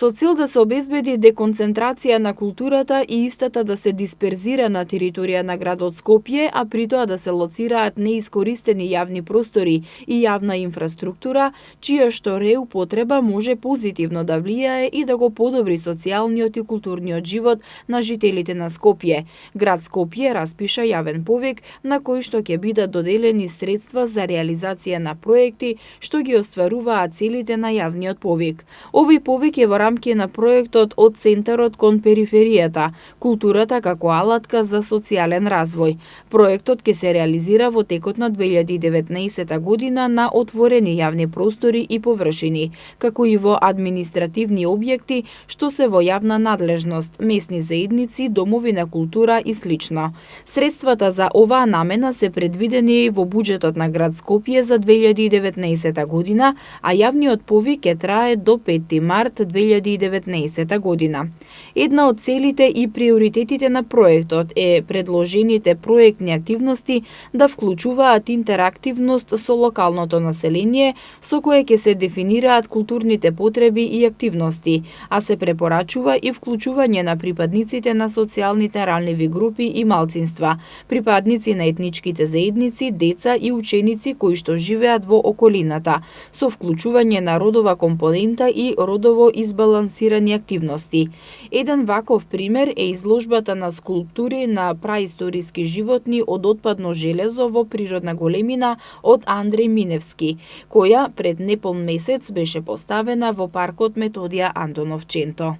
Со цел да се обезбеди деконцентрација на културата и истата да се дисперзира на територија на градот Скопје, а при тоа да се лоцираат неискористени јавни простори и јавна инфраструктура, чија што реупотреба може позитивно да влијае и да го подобри социјалниот и културниот живот на жителите на Скопје. Град Скопје распиша јавен повик на кој што ќе бидат доделени средства за реализација на проекти што ги остваруваат целите на јавниот повик. Овој повик е во рамки на проектот од центарот кон периферијата, културата како алатка за социјален развој. Проектот ќе се реализира во текот на 2019 година на отворени јавни простори и површини, како и во административни објекти што се во јавна надлежност, местни заедници, домови на култура и слично. Средствата за оваа намена се предвидени во буџетот на град Скопје за 2019 година, а јавниот повик ќе трае до 5 март 2019 година. Една од целите и приоритетите на проектот е предложените проектни активности да вклучуваат интерактивност со локалното население, со кое ќе се дефинираат културните потреби и активности, а се препорачува и вклучување на припадниците на социјалните ранливи групи и малцинства, припадници на етничките заедници, деца и ученици кои што живеат во околината, со вклучување на родова компонента и родово избалансирани активности. Еден ваков пример е изложбата на скулптури на праисториски животни од отпадно железо во природна големина од Андреј Миневски, која пред неполн месец беше поставена во паркот Методија Андонов Ченто.